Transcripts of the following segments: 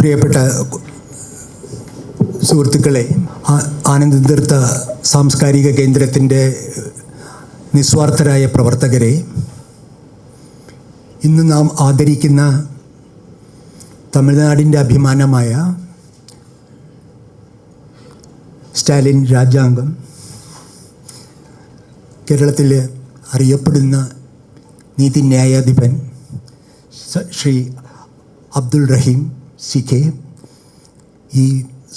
പ്രിയപ്പെട്ട സുഹൃത്തുക്കളെ, ആനന്ദതീർത്ഥ സാംസ്കാരിക കേന്ദ്രത്തിൻ്റെ നിസ്വാർത്ഥരായ പ്രവർത്തകരെ, ഇന്ന് നാം ആദരിക്കുന്ന തമിഴ്നാടിൻ്റെ അഭിമാനമായ സ്റ്റാലിൻ രാജാംഗം, കേരളത്തിൽ അറിയപ്പെടുന്ന നീതിന്യായാധിപൻ ശ്രീ അബ്ദുൾ റഹീം CK, ഈ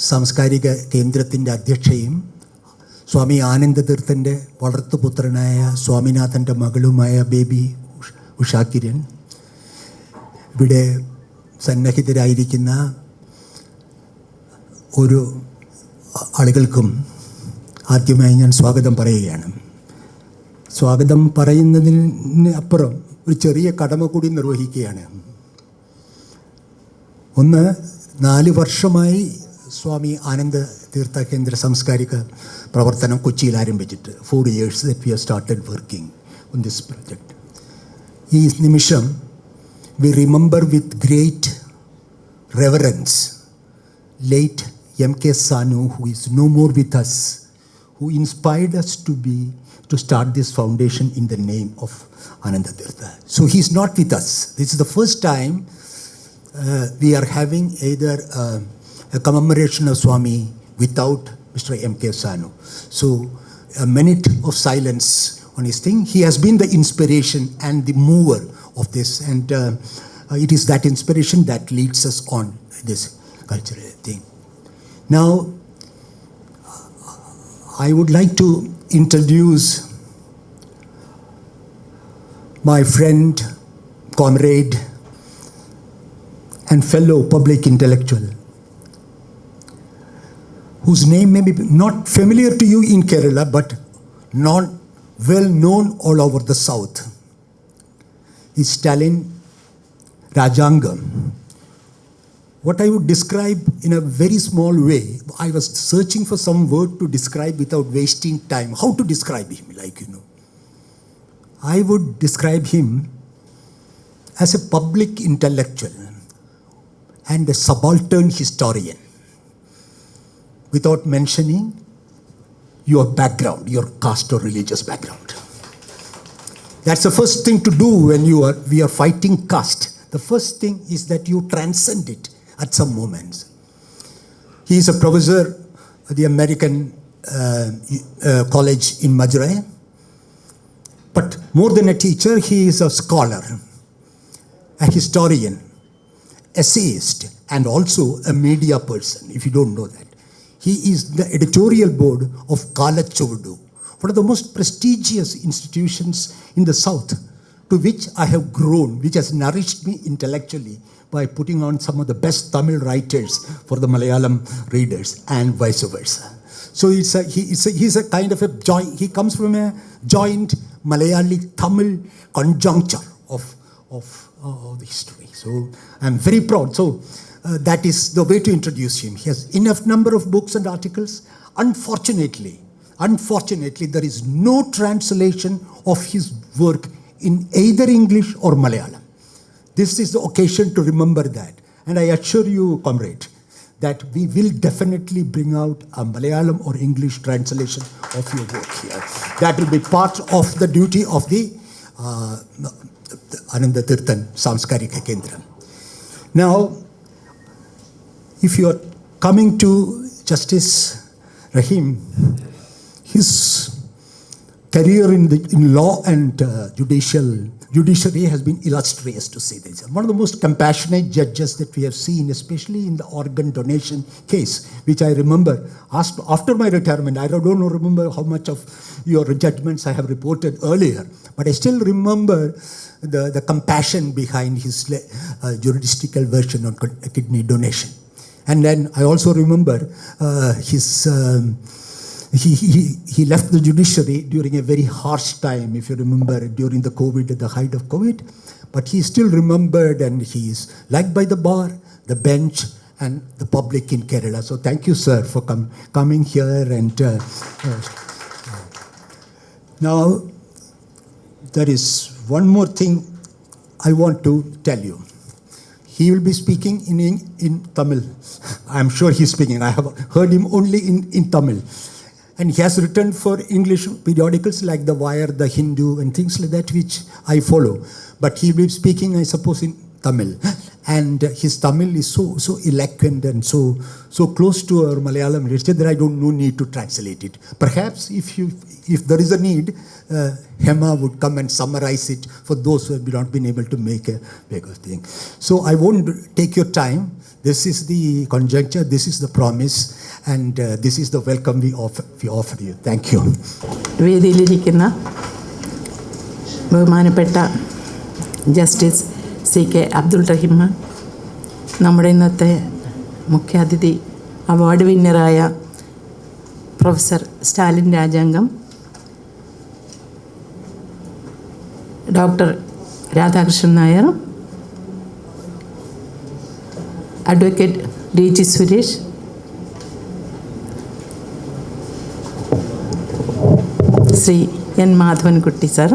സാംസ്കാരിക കേന്ദ്രത്തിൻ്റെ അധ്യക്ഷയും സ്വാമി ആനന്ദതീർത്ഥൻ്റെ വളർത്തുപുത്രനായ സ്വാമിനാഥൻ്റെ മകളുമായ ബേബി ഉഷാക്കിരൺ, ഇവിടെ സന്നിഹിതരായിരിക്കുന്ന ഓരോ ആളുകൾക്കും ആദ്യമായി ഞാൻ സ്വാഗതം പറയുകയാണ്. സ്വാഗതം പറയുന്നതിന് അപ്പുറം ഒരു ചെറിയ കടമ കൂടി നിർവഹിക്കുകയാണ്. ഒന്ന്, 4 വർഷമായി സ്വാമി ആനന്ദ തീർത്ഥ കേന്ദ്ര സാംസ്കാരിക പ്രവർത്തനം കൊച്ചിയിൽ ആരംഭിച്ചിട്ട് 4 years that we have started working on this project. ഈ നിമിഷം we remember with great reverence late M.K. Sanu, who is no more with us, who inspired us to start this foundation in the name of Ananda Tirtha. So he is not with us. This is the first time we are having either a commemoration of Swami without Mr. M.K. Sanu. So a minute of silence on his thing. He has been the inspiration and the mover of this, and it is that inspiration that leads us on this cultural thing. Now, I would like to introduce my friend, comrade, and fellow public intellectual, whose name may be not familiar to you in Kerala, but not well known all over the south, is Stalin Rajangam. What I would describe in a very small way, I was searching for some word to describe without wasting time. How to describe him, I would describe him as a public intellectual and a subaltern historian, without mentioning your background, your caste or religious background. That's the first thing to do when we are fighting caste. The first thing is that you transcend it at some moments. He is a professor at the American College in Madurai. But more than a teacher, he is a scholar, a historian, essayist, and also a media person, if you don't know that. He is the editorial board of Kalachuvudu, one of the most prestigious institutions in the south, to which I have grown, which has nourished me intellectually by putting on some of the best Tamil writers for the Malayalam readers and vice versa. So he's a kind of a joint, he comes from a joint Malayali-Tamil conjuncture of the history. So I'm very proud. So that is the way to introduce him. He has enough number of books and articles. Unfortunately, there is no translation of his work in either English or Malayalam. This is the occasion to remember that. And I assure you, comrade, that we will definitely bring out a Malayalam or English translation of your work here. That will be part of the duty of the Ananda Tirthan Samskarika Kendram. Now, if you are coming to Justice Rahim, his career in law and judiciary has been illustrious, to say this. One of the most compassionate judges that we have seen, especially in the organ donation case, which I remember after my retirement. I don't remember how much of your judgments I have reported earlier, but I still remember the compassion behind his juridical version on kidney donation. And then I also remember he left the judiciary during a very harsh time, if you remember, during the COVID, at the height of COVID. But he still remembered, and he is liked by the bar, the bench, and the public in Kerala. So thank you, sir, for coming here. And now, there is one more thing I want to tell you. he will be speaking in Tamil. I am sure he's speaking. I have heard him only in Tamil. And he has written for English periodicals like The Wire, The Hindu, and things like that, which I follow. But he will be speaking, I suppose, in Tamil. And his Tamil is so eloquent and so close to our Malayalam literature that I don't no need to translate it. Perhaps if there is a need, Hema would come and summarize it for those who have not been able to make a bigger thing. So I won't take your time. This is the conjuncture, this is the promise, and this is the welcome we offer you. Thank you. വേദിയിലിരിക്കുന്ന ബഹുമാനപ്പെട്ട justice CK Abdul റഹീം, നമ്മുടെ ഇന്നത്തെ മുഖ്യാതിഥി award വിന്നറായ professor Stalin Rajangam, doctor Radhakrishnan Nair, advocate DG Suresh, Shri N Madhavankutty sir,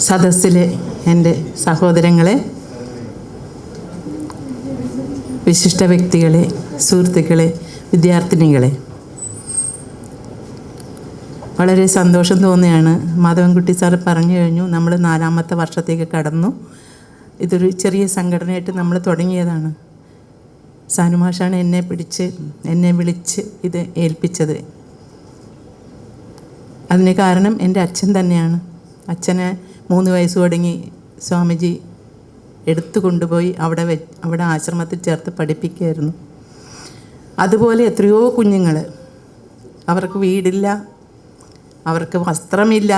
സദസ്സിലെ എൻ്റെ സഹോദരങ്ങളെ, വിശിഷ്ട വ്യക്തികളെ, സുഹൃത്തുക്കളെ, വിദ്യാർത്ഥിനികളെ, വളരെ സന്തോഷം തോന്നുകയാണ്. മാധവൻകുട്ടി സാർ പറഞ്ഞു കഴിഞ്ഞു, നമ്മൾ 4ാമത്തെ വർഷത്തേക്ക് കടന്നു. ഇതൊരു ചെറിയ സംഘടനയായിട്ട് നമ്മൾ തുടങ്ങിയതാണ്. സാനുമാഷാണ് എന്നെ വിളിച്ച് ഇത് ഏൽപ്പിച്ചത്. അതിന് കാരണം എൻ്റെ അച്ഛൻ തന്നെയാണ്. അച്ഛനെ 3 വയസ്സ് തുടങ്ങി സ്വാമിജി എടുത്തു കൊണ്ടുപോയി അവിടെ ആശ്രമത്തിൽ ചേർത്ത് പഠിപ്പിക്കുകയായിരുന്നു. അതുപോലെ എത്രയോ കുഞ്ഞുങ്ങൾ, അവർക്ക് വീടില്ല, അവർക്ക് വസ്ത്രമില്ല,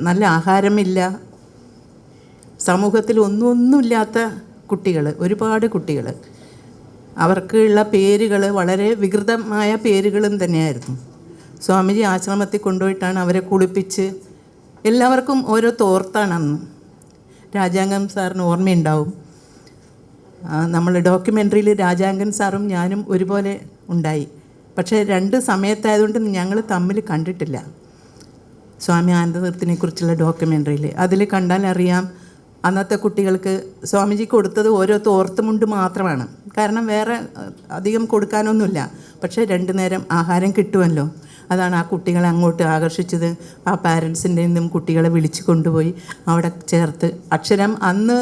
നല്ല ആഹാരമില്ല, സമൂഹത്തിൽ ഒന്നുമില്ലാത്ത കുട്ടികൾ, ഒരുപാട് കുട്ടികൾ. അവർക്കുള്ള പേരുകൾ വളരെ വികൃതമായ പേരുകളും തന്നെയായിരുന്നു. സ്വാമിജി ആശ്രമത്തിൽ കൊണ്ടുപോയിട്ടാണ് അവരെ കുളിപ്പിച്ച്, എല്ലാവർക്കും ഓരോ തോർത്താണ് അന്ന്. രാജാംഗം സാറിന് ഓർമ്മയുണ്ടാവും, നമ്മൾ ഡോക്യുമെൻ്ററിയിൽ രാജാംഗൻ സാറും ഞാനും ഒരുപോലെ ഉണ്ടായി. പക്ഷേ 2 സമയത്തായതുകൊണ്ട് ഞങ്ങൾ തമ്മിൽ കണ്ടിട്ടില്ല. സ്വാമി ആനന്ദതീർത്ഥനെക്കുറിച്ചുള്ള ഡോക്യുമെൻ്ററിയിൽ അതിൽ കണ്ടാൽ അറിയാം, അന്നത്തെ കുട്ടികൾക്ക് സ്വാമിജി കൊടുത്തത് ഓരോ തോർത്തുമുണ്ട് മാത്രമാണ്. കാരണം വേറെ അധികം കൊടുക്കാനൊന്നുമില്ല. പക്ഷേ 2 നേരം ആഹാരം കിട്ടുമല്ലോ. അതാണ് ആ കുട്ടികളെ അങ്ങോട്ട് ആകർഷിച്ചത്. ആ പാരൻസിൻ്റെ നിന്നും കുട്ടികളെ വിളിച്ചു കൊണ്ടുപോയി അവിടെ ചേർത്ത്. അക്ഷരം അന്ന്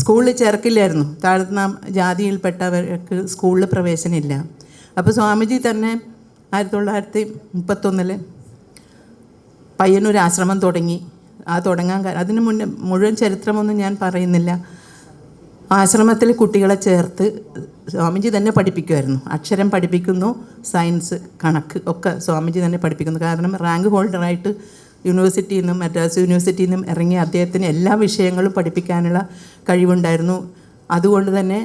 സ്കൂളിൽ ചേർക്കില്ലായിരുന്നു. താഴ്ന്ന ജാതിയിൽപ്പെട്ടവർക്ക് സ്കൂളിൽ പ്രവേശനമില്ല. അപ്പോൾ സ്വാമിജി തന്നെ 1931 പയ്യന്നൂർ ആശ്രമം തുടങ്ങി. അതിന് മുന്നേ മുഴുവൻ ചരിത്രമൊന്നും ഞാൻ പറയുന്നില്ല. ആശ്രമത്തിൽ കുട്ടികളെ ചേർത്ത് സ്വാമിജി തന്നെ പഠിപ്പിക്കുമായിരുന്നു. അക്ഷരം പഠിപ്പിക്കുന്നു, സയൻസ്, കണക്ക് ഒക്കെ സ്വാമിജി തന്നെ പഠിപ്പിക്കുന്നു. കാരണം റാങ്ക് ഹോൾഡറായിട്ട് യൂണിവേഴ്സിറ്റിയിൽ നിന്നും മദ്രാസ് യൂണിവേഴ്സിറ്റിയിൽ നിന്നും ഇറങ്ങിയ അദ്ദേഹത്തിന് എല്ലാ വിഷയങ്ങളും പഠിപ്പിക്കാനുള്ള കഴിവുണ്ടായിരുന്നു. അതുകൊണ്ട് തന്നെ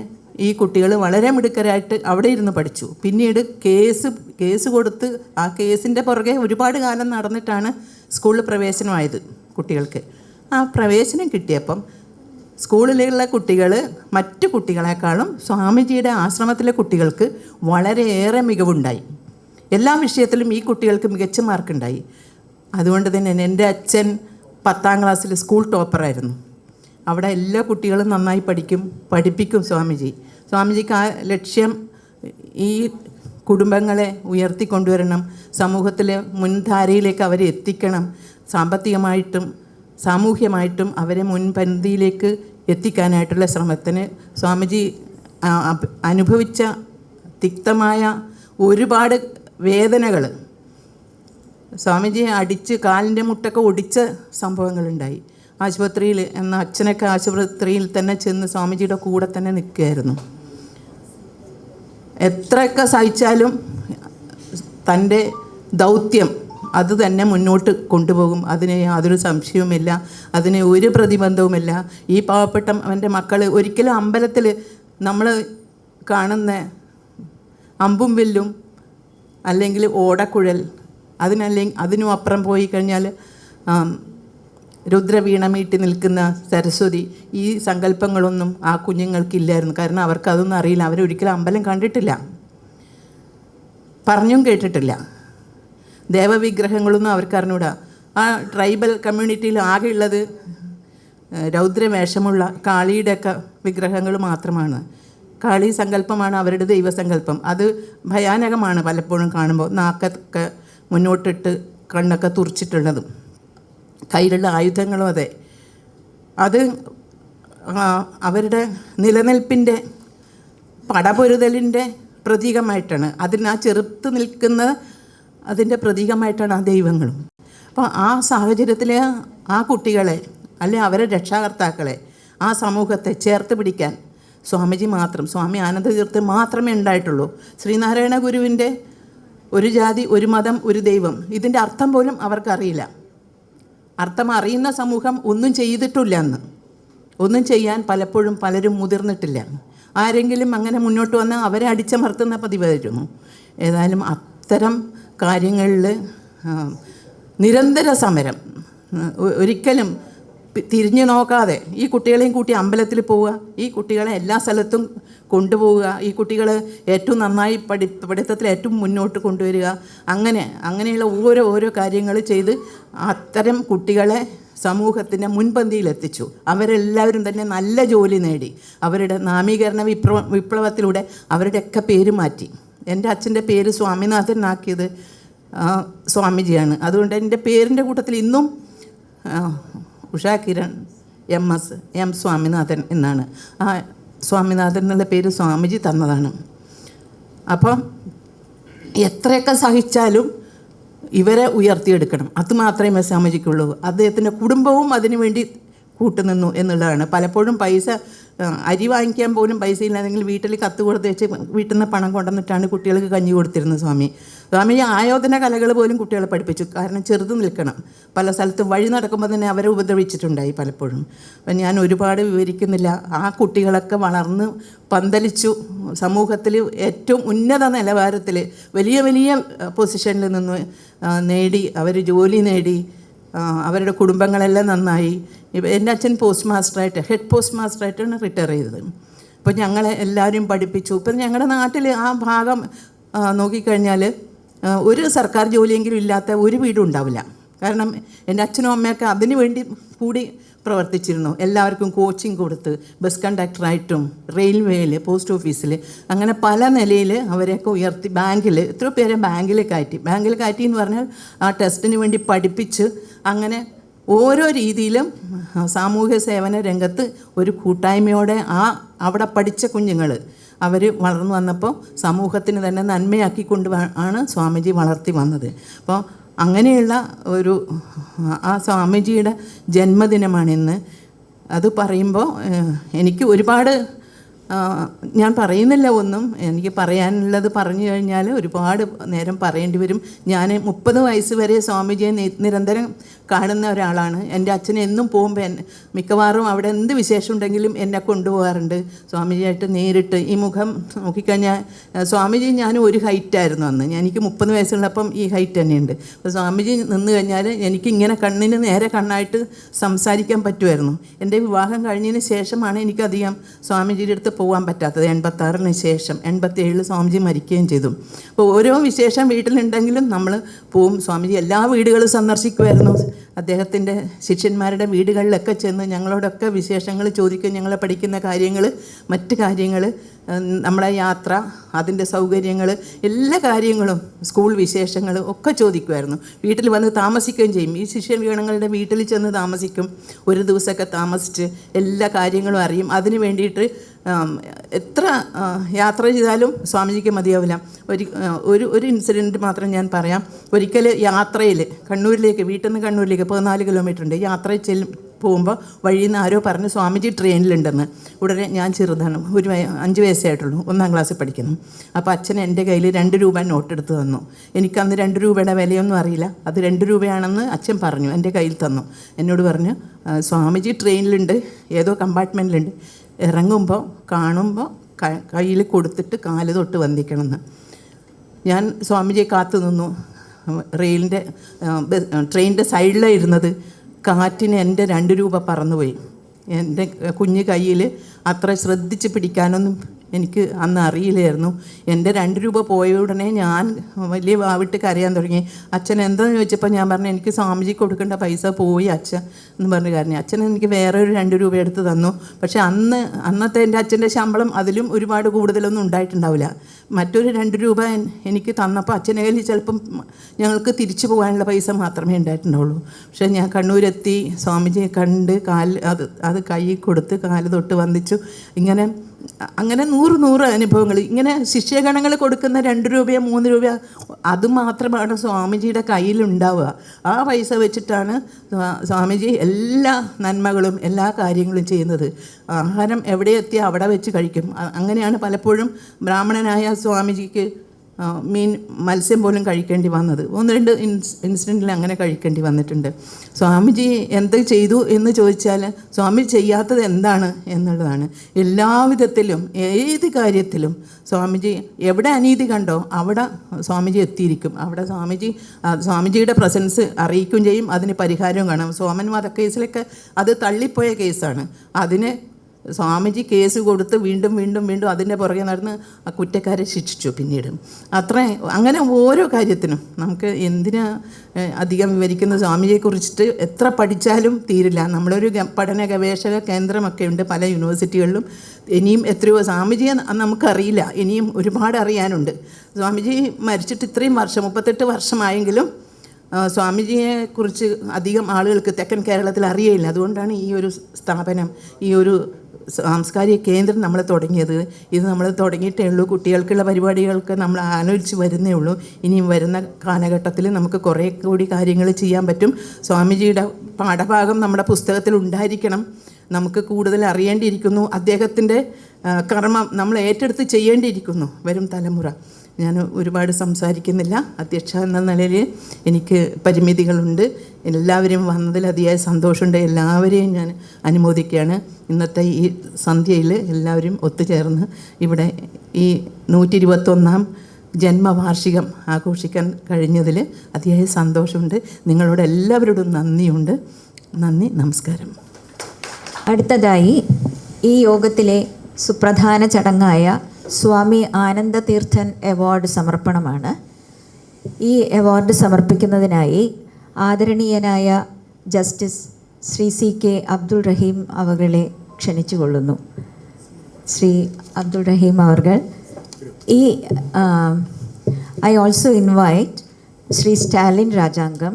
ഈ കുട്ടികൾ വളരെ മിടുക്കരായിട്ട് അവിടെ ഇരുന്ന് പഠിച്ചു. പിന്നീട് കേസ് കൊടുത്ത് ആ കേസിൻ്റെ പുറകെ ഒരുപാട് കാലം നടന്നിട്ടാണ് സ്കൂളിൽ പ്രവേശനമായത് കുട്ടികൾക്ക്. ആ പ്രവേശനം കിട്ടിയപ്പം സ്കൂളിലുള്ള കുട്ടികൾ മറ്റു കുട്ടികളെക്കാളും സ്വാമിജിയുടെ ആശ്രമത്തിലെ കുട്ടികൾക്ക് വളരെയേറെ മികവുണ്ടായി. എല്ലാ വിഷയത്തിലും ഈ കുട്ടികൾക്ക് മികച്ച മാർക്കുണ്ടായി. അതുകൊണ്ട് തന്നെ എൻ്റെ അച്ഛൻ 10ാം ക്ലാസ്സിൽ സ്കൂൾ ടോപ്പറായിരുന്നു. അവിടെ എല്ലാ കുട്ടികളും നന്നായി പഠിപ്പിക്കും സ്വാമിജിക്ക് ആ ലക്ഷ്യം ഈ കുടുംബങ്ങളെ ഉയർത്തിക്കൊണ്ടുവരണം, സമൂഹത്തിലെ മുൻധാരയിലേക്ക് അവരെ എത്തിക്കണം, സാമ്പത്തികമായിട്ടും സാമൂഹ്യമായിട്ടും അവരെ മുൻപന്തിയിലേക്ക് എത്തിക്കാനായിട്ടുള്ള ശ്രമത്തിന് സ്വാമിജി അനുഭവിച്ച തിക്തമായ ഒരുപാട് വേദനകൾ, സ്വാമിജിയെ അടിച്ച് കാലിൻ്റെ മുട്ടൊക്കെ ഒടിച്ച സംഭവങ്ങളുണ്ടായി. ആശുപത്രിയിൽ അച്ഛനൊക്കെ ആശുപത്രിയിൽ തന്നെ ചെന്ന് സ്വാമിജിയുടെ കൂടെ തന്നെ നിൽക്കുകയായിരുന്നു. എത്രയൊക്കെ സഹിച്ചാലും തൻ്റെ ദൗത്യം അത് തന്നെ മുന്നോട്ട് കൊണ്ടുപോകും. അതിന് യാതൊരു സംശയവുമില്ല, അതിന് ഒരു പ്രതിബന്ധവുമില്ല. ഈ പാവപ്പെട്ട അവൻ്റെ മക്കൾ ഒരിക്കലും അമ്പലത്തിൽ നമ്മൾ കാണുന്ന അമ്പും വില്ലും അല്ലെങ്കിൽ ഓടക്കുഴൽ, അതിനും അപ്പുറം പോയി കഴിഞ്ഞാൽ രുദ്രവീണ മീട്ടി നിൽക്കുന്ന സരസ്വതി, ഈ സങ്കല്പങ്ങളൊന്നും ആ കുഞ്ഞുങ്ങൾക്കില്ലായിരുന്നു. കാരണം അവർക്കതൊന്നും അറിയില്ല. അവരൊരിക്കലും അമ്പലം കണ്ടിട്ടില്ല, പറഞ്ഞും കേട്ടിട്ടില്ല. ദേവവിഗ്രഹങ്ങളൊന്നും അവർക്ക് അറിഞ്ഞൂടാ. ആ ട്രൈബൽ കമ്മ്യൂണിറ്റിയിൽ ആകെയുള്ളത് രൗദ്രവേഷമുള്ള കാളിയുടെയൊക്കെ വിഗ്രഹങ്ങൾ മാത്രമാണ്. കാളി സങ്കല്പമാണ് അവരുടെ ദൈവസങ്കല്പം. അത് ഭയാനകമാണ് പലപ്പോഴും കാണുമ്പോൾ. നാക്കൊക്കെ മുന്നോട്ടിട്ട് കണ്ണൊക്കെ തുറിച്ചിട്ടുള്ളതും കയ്യിലുള്ള ആയുധങ്ങളും അതെ. അത് അവരുടെ നിലനിൽപ്പിൻ്റെ പടപൊരുതലിൻ്റെ പ്രതീകമായിട്ടാണ്. അതിന് ആ ചെറുത്ത് നിൽക്കുന്ന അതിൻ്റെ പ്രതീകമായിട്ടാണ് ആ ദൈവങ്ങളും. അപ്പോൾ ആ സാഹചര്യത്തിൽ ആ കുട്ടികളെ അല്ലെ അവരെ രക്ഷാകർത്താക്കളെ ആ സമൂഹത്തെ ചേർത്ത് പിടിക്കാൻ സ്വാമിജി മാത്രം, സ്വാമി ആനന്ദതീർത്ഥൻ മാത്രമേ ഉണ്ടായിട്ടുള്ളൂ. ശ്രീനാരായണ ഗുരുവിൻ്റെ ഒരു ജാതി ഒരു മതം ഒരു ദൈവം ഇതിൻ്റെ അർത്ഥം പോലും അവർക്കറിയില്ല. അർത്ഥം അറിയുന്ന സമൂഹം ഒന്നും ചെയ്തിട്ടില്ല അന്ന്. ഒന്നും ചെയ്യാൻ പലപ്പോഴും പലരും മുതിർന്നിട്ടില്ല. ആരെങ്കിലും അങ്ങനെ മുന്നോട്ട് വന്നാൽ അവരെ അടിച്ചമർത്തുന്ന പതിവായിരുന്നു. ഏതായാലും അത്തരം കാര്യങ്ങളിൽ നിരന്തര സമരം, ഒരിക്കലും തിരിഞ്ഞു നോക്കാതെ ഈ കുട്ടികളെയും കൂട്ടി അമ്പലത്തിൽ പോവുക, ഈ കുട്ടികളെ എല്ലാ സ്ഥലത്തും കൊണ്ടുപോവുക, ഈ ഏറ്റവും നന്നായി പഠിത്തത്തിൽ ഏറ്റവും മുന്നോട്ട് കൊണ്ടുവരിക, അങ്ങനെയുള്ള ഓരോ കാര്യങ്ങൾ ചെയ്ത് അത്തരം കുട്ടികളെ സമൂഹത്തിൻ്റെ മുൻപന്തിയിലെത്തിച്ചു. അവരെല്ലാവരും തന്നെ നല്ല ജോലി നേടി. അവരുടെ നാമീകരണ വിപ്ലവത്തിലൂടെ അവരുടെയൊക്കെ പേര് മാറ്റി. എൻ്റെ അച്ഛൻ്റെ പേര് സ്വാമിനാഥനാക്കിയത് സ്വാമിജിയാണ്. അതുകൊണ്ട് എൻ്റെ പേരിൻ്റെ കൂട്ടത്തിൽ ഇന്നും ഉഷാ കിരൺ എം സ്വാമിനാഥൻ എന്നാണ്. ആ സ്വാമിനാഥൻ എന്നുള്ള പേര് സ്വാമിജി തന്നതാണ്. അപ്പം എത്രയൊക്കെ സഹിച്ചാലും ഇവരെ ഉയർത്തിയെടുക്കണം, അത് മാത്രമേ സ്വാമിജിക്കുള്ളൂ. അദ്ദേഹത്തിൻ്റെ കുടുംബവും അതിനു വേണ്ടി കൂട്ടുനിന്നു എന്നുള്ളതാണ്. പലപ്പോഴും അരി വാങ്ങിക്കാൻ പോലും പൈസ ഇല്ലാതെങ്കിൽ വീട്ടിൽ കത്ത് കൊടുത്ത് വെച്ച് വീട്ടിൽ നിന്ന് പണം കൊണ്ടുവന്നിട്ടാണ് കുട്ടികൾക്ക് കഞ്ഞി കൊടുത്തിരുന്നത് സ്വാമിജി ആയോധന കലകൾ പോലും കുട്ടികളെ പഠിപ്പിച്ചു. കാരണം ചെറുത് നിൽക്കണം. പല സ്ഥലത്തും വഴി നടക്കുമ്പോൾ തന്നെ അവരെ ഉപദ്രവിച്ചിട്ടുണ്ടായി പലപ്പോഴും. അപ്പം ഞാൻ ഒരുപാട് വിവരിക്കുന്നില്ല. ആ കുട്ടികളൊക്കെ വളർന്ന് പന്തലിച്ചു. സമൂഹത്തിൽ ഏറ്റവും ഉന്നത നിലവാരത്തിൽ വലിയ പൊസിഷനിൽ നിന്ന് നേടി, അവർ ജോലി നേടി, അവരുടെ കുടുംബങ്ങളെല്ലാം നന്നായി. എൻ്റെ അച്ഛൻ ഹെഡ് പോസ്റ്റ് മാസ്റ്ററായിട്ടാണ് റിട്ടയർ ചെയ്തത്. അപ്പോൾ ഞങ്ങളെ എല്ലാവരും പഠിപ്പിച്ചു. ഇപ്പം ഞങ്ങളുടെ നാട്ടിൽ ആ ഭാഗം നോക്കിക്കഴിഞ്ഞാൽ ഒരു സർക്കാർ ജോലിയെങ്കിലും ഇല്ലാത്ത ഒരു വീടും ഉണ്ടാവില്ല. കാരണം എൻ്റെ അച്ഛനും അമ്മയൊക്കെ അതിനു വേണ്ടി കൂടി പ്രവർത്തിച്ചിരുന്നു. എല്ലാവർക്കും കോച്ചിങ് കൊടുത്ത് ബസ് കണ്ടക്ടറായിട്ടും റെയിൽവേയിൽ പോസ്റ്റ് ഓഫീസിൽ അങ്ങനെ പല നിലയിൽ അവരെയൊക്കെ ഉയർത്തി. എത്രയോ പേരെ ബാങ്കിൽ കയറ്റി എന്ന് പറഞ്ഞാൽ ആ ടെസ്റ്റിന് വേണ്ടി പഠിപ്പിച്ച് അങ്ങനെ ഓരോ രീതിയിലും സാമൂഹ്യ സേവന രംഗത്ത് ഒരു കൂട്ടായ്മയോടെ അവിടെ പഠിച്ച കുഞ്ഞുങ്ങൾ അവർ വളർന്നു വന്നപ്പോൾ സമൂഹത്തിന് തന്നെ നന്മയാക്കിക്കൊണ്ട് ആണ് സ്വാമിജി വളർത്തി വന്നത്. അപ്പോൾ അങ്ങനെയുള്ള ആ സ്വാമിജിയുടെ ജന്മദിനമാണിന്ന്. അത് പറയുമ്പോൾ എനിക്ക് ഒരുപാട് ഞാൻ പറയുന്നില്ല ഒന്നും. എനിക്ക് പറയാനുള്ളത് പറഞ്ഞു കഴിഞ്ഞാൽ ഒരുപാട് നേരം പറയേണ്ടി വരും. ഞാൻ 30 വയസ്സ് വരെ സ്വാമിജിയെ നിരന്തരം കാണുന്ന ഒരാളാണ്. എൻ്റെ അച്ഛൻ എന്നും പോകുമ്പോൾ മിക്കവാറും അവിടെ എന്ത് വിശേഷം ഉണ്ടെങ്കിലും എന്നെ കൊണ്ടുപോകാറുണ്ട് സ്വാമിജിയായിട്ട് നേരിട്ട്. ഈ മുഖം നോക്കിക്കഴിഞ്ഞാൽ സ്വാമിജി ഞാൻ ഒരു ഹൈറ്റായിരുന്നു അന്ന്. എനിക്ക് 30 വയസ്സുള്ളപ്പം ഈ ഹൈറ്റ് തന്നെയുണ്ട്. അപ്പോൾ സ്വാമിജി നിന്ന് കഴിഞ്ഞാൽ എനിക്കിങ്ങനെ കണ്ണിന് നേരെ കണ്ണായിട്ട് സംസാരിക്കാൻ പറ്റുമായിരുന്നു. എൻ്റെ വിവാഹം കഴിഞ്ഞതിന് ശേഷമാണ് എനിക്കധികം സ്വാമിജിയുടെ അടുത്ത് പോകാൻ പറ്റാത്തത്. 86-ന് ശേഷം 87 സ്വാമിജി മരിക്കുകയും ചെയ്തു. അപ്പോൾ ഓരോ വിശേഷം വീട്ടിലുണ്ടെങ്കിലും നമ്മൾ പോവും. സ്വാമിജി എല്ലാ വീടുകളും സന്ദർശിക്കുമായിരുന്നു. അദ്ദേഹത്തിൻ്റെ ശിഷ്യന്മാരുടെ വീടുകളിലൊക്കെ ചെന്ന് ഞങ്ങളോടൊക്കെ വിശേഷങ്ങൾ ചോദിക്കും. ഞങ്ങൾ പഠിക്കുന്ന കാര്യങ്ങൾ, മറ്റ് കാര്യങ്ങൾ, നമ്മളെ യാത്ര, അതിൻ്റെ സൗകര്യങ്ങൾ, എല്ലാ കാര്യങ്ങളും, സ്കൂൾ വിശേഷങ്ങൾ ഒക്കെ ചോദിക്കുമായിരുന്നു. വീട്ടിൽ വന്ന് താമസിക്കുകയും ചെയ്യും. ഈ ശിഷ്യഗണങ്ങളുടെ വീട്ടിൽ ചെന്ന് താമസിക്കും. ഒരു ദിവസമൊക്കെ താമസിച്ച് എല്ലാ കാര്യങ്ങളും അറിയും. അതിന് വേണ്ടിയിട്ട് എത്ര യാത്ര ചെയ്താലും സ്വാമിജിക്ക് മതിയാവില്ല. ഒരു ഇൻസിഡൻറ്റ് മാത്രം ഞാൻ പറയാം. ഒരിക്കൽ യാത്രയിൽ വീട്ടിൽ നിന്ന് കണ്ണൂരിലേക്ക് 14 കിലോമീറ്റർ ഉണ്ട്. യാത്രയിൽ പോകുമ്പോൾ വഴിയിൽ നിന്ന് ആരോ പറഞ്ഞു സ്വാമിജി ട്രെയിനിലുണ്ടെന്ന്. ഉടനെ ഞാൻ ചെറുതാണ്, 5 വയസ്സേ ആയിട്ടുള്ളൂ, 1-ാം ക്ലാസ്സിൽ പഠിക്കുന്നു. അപ്പോൾ അച്ഛൻ എൻ്റെ കയ്യിൽ 2 രൂപ നോട്ട് എടുത്ത് തന്നു. എനിക്കന്ന് 2 രൂപയുടെ വിലയൊന്നും അറിയില്ല. അത് 2 രൂപയാണെന്ന് അച്ഛൻ പറഞ്ഞു, എൻ്റെ കയ്യിൽ തന്നു. എന്നോട് പറഞ്ഞു സ്വാമിജി ട്രെയിനിലുണ്ട്, ഏതോ കമ്പാർട്ട്മെൻറ്റിലുണ്ട്, ഇറങ്ങുമ്പോൾ കാണുമ്പോൾ കയ്യിൽ കൊടുത്തിട്ട് കാല് തൊട്ട് വന്ദിക്കണമെന്ന്. ഞാൻ സ്വാമിജിയെ കാത്തു നിന്നു. ട്രെയിനിൻ്റെ സൈഡിലാണ് ഇരുന്നത്. കാറ്റിന് എൻ്റെ 2 രൂപ പറന്നുപോയി. എൻ്റെ കുഞ്ഞു കയ്യിൽ അത്ര ശ്രദ്ധിച്ച് പിടിക്കാനൊന്നും എനിക്ക് അന്ന് അറിയില്ലായിരുന്നു. എൻ്റെ 2 രൂപ പോയ ഉടനെ ഞാൻ വലിയ വാവിട്ട് കരയാൻ തുടങ്ങി. അച്ഛൻ എന്താണെന്ന് ചോദിച്ചപ്പോൾ ഞാൻ പറഞ്ഞു, എനിക്ക് സ്വാമിജി കൊടുക്കേണ്ട പൈസ പോയി അച്ഛൻ എന്ന് പറഞ്ഞു കരഞ്ഞു. അച്ഛൻ എനിക്ക് വേറെ ഒരു 2 രൂപ എടുത്ത് തന്നു. പക്ഷേ അന്നത്തെ എൻ്റെ അച്ഛൻ്റെ ശമ്പളം അതിലും ഒരുപാട് കൂടുതലൊന്നും ഉണ്ടായിട്ടുണ്ടാവില്ല. മറ്റൊരു 2 രൂപ എനിക്ക് തന്നപ്പോൾ അച്ഛൻ്റെ കയ്യിൽ ചിലപ്പം ഞങ്ങൾക്ക് തിരിച്ചു പോകാനുള്ള പൈസ മാത്രമേ ഉണ്ടായിട്ടുണ്ടാവുള്ളൂ. പക്ഷേ ഞാൻ കണ്ണൂരെത്തി സ്വാമിജിയെ കണ്ട് അത് കൈ കൊടുത്ത് കാല് തൊട്ട് വന്ദിച്ചു. അങ്ങനെ 100 അനുഭവങ്ങൾ. ഇങ്ങനെ ശിഷ്യഗണങ്ങൾ കൊടുക്കുന്ന 2 രൂപയോ 3 രൂപയോ അതുമാത്രമാണ് സ്വാമിജിയുടെ കയ്യിലുണ്ടാവുക. ആ പൈസ വെച്ചിട്ടാണ് സ്വാമിജി എല്ലാ നന്മകളും എല്ലാ കാര്യങ്ങളും ചെയ്യുന്നത്. ആഹാരം എവിടെ എത്തി അവിടെ വെച്ച് കഴിക്കും. അങ്ങനെയാണ് പലപ്പോഴും ബ്രാഹ്മണനായ സ്വാമിജിക്ക് മത്സ്യം പോലും കഴിക്കേണ്ടി വന്നത്. 1-2 ഇൻസിഡൻറ്റിൽ അങ്ങനെ കഴിക്കേണ്ടി വന്നിട്ടുണ്ട്. സ്വാമിജി എന്ത് ചെയ്തു എന്ന് ചോദിച്ചാൽ സ്വാമി ചെയ്യാത്തത് എന്താണ് എന്നുള്ളതാണ്. എല്ലാവിധത്തിലും ഏത് കാര്യത്തിലും സ്വാമിജി എവിടെ അനീതി കണ്ടോ അവിടെ സ്വാമിജി എത്തിയിരിക്കും. അവിടെ സ്വാമിജിയുടെ പ്രസൻസ് അറിയിക്കുകയും ചെയ്യും, അതിന് പരിഹാരവും കാണാം. സോമൻ വധക്കേസിലൊക്കെ അത് തള്ളിപ്പോയ കേസാണ്. അതിന് സ്വാമിജി കേസ് കൊടുത്ത് വീണ്ടും അതിൻ്റെ പുറകെ നടന്ന് ആ കുറ്റക്കാരെ ശിക്ഷിച്ചു പിന്നീട്. അങ്ങനെ ഓരോ കാര്യത്തിനും നമുക്ക് എന്തിനാ അധികം വിവരിക്കുന്ന സ്വാമിജിയെക്കുറിച്ചിട്ട് എത്ര പഠിച്ചാലും തീരില്ല. നമ്മളൊരു പഠന ഗവേഷക കേന്ദ്രമൊക്കെ ഉണ്ട് പല യൂണിവേഴ്സിറ്റികളിലും. ഇനിയും എത്രയോ സ്വാമിജിയെ നമുക്കറിയില്ല, ഇനിയും ഒരുപാട് അറിയാനുണ്ട്. സ്വാമിജി മരിച്ചിട്ട് ഇത്രയും വർഷം 38 വർഷമായെങ്കിലും സ്വാമിജിയെക്കുറിച്ച് അധികം ആളുകൾക്ക് തെക്കൻ കേരളത്തിൽ അറിയില്ല. അതുകൊണ്ടാണ് ഈ ഒരു സ്ഥാപനം, ഈ ഒരു സാംസ്കാരിക കേന്ദ്രം നമ്മൾ തുടങ്ങിയത്. ഇത് നമ്മൾ തുടങ്ങിയിട്ടേ ഉള്ളൂ. കുട്ടികൾക്കുള്ള പരിപാടികൾക്ക് നമ്മൾ ആലോചിച്ച് വരുന്നേ ഉള്ളൂ. ഇനിയും വരുന്ന കാലഘട്ടത്തിൽ നമുക്ക് കുറേ കൂടി കാര്യങ്ങൾ ചെയ്യാൻ പറ്റും. സ്വാമിജിയുടെ പാഠഭാഗം നമ്മുടെ പുസ്തകത്തിൽ ഉണ്ടായിരിക്കണം. നമുക്ക് കൂടുതൽ അറിയേണ്ടിയിരിക്കുന്നു. അദ്ദേഹത്തിൻ്റെ കർമ്മം നമ്മൾ ഏറ്റെടുത്ത് ചെയ്യേണ്ടിയിരിക്കുന്നു വരും തലമുറ. ഞാൻ ഒരുപാട് സംസാരിക്കുന്നില്ല. അധ്യക്ഷ എന്ന നിലയിൽ എനിക്ക് പരിമിതികളുണ്ട്. എല്ലാവരും വന്നതിൽ അതിയായ സന്തോഷമുണ്ട്. എല്ലാവരെയും ഞാൻ അനുമോദിക്കുകയാണ്. ഇന്നത്തെ ഈ സന്ധ്യയിൽ എല്ലാവരും ഒത്തുചേർന്ന് ഇവിടെ ഈ 121-ാം ജന്മവാർഷികം ആഘോഷിക്കാൻ കഴിഞ്ഞതിൽ അതിയായ സന്തോഷമുണ്ട്. നിങ്ങളോട് എല്ലാവരോടും നന്ദിയുണ്ട്. നന്ദി, നമസ്കാരം. അടുത്തതായി ഈ യോഗത്തിലെ സുപ്രധാന ചടങ്ങായ സ്വാമി ആനന്ദതീർത്ഥൻ അവാർഡ് സമർപ്പണമാണ്. ഈ അവാർഡ് സമർപ്പിക്കുന്നതിനായി ആദരണീയനായ ജസ്റ്റിസ് ശ്രീ CK അബ്ദുൾ റഹീം അവകളെ ക്ഷണിച്ചുകൊള്ളുന്നു. ശ്രീ അബ്ദുൾ റഹീം അവർ I also invite Sri Stalin Rajangam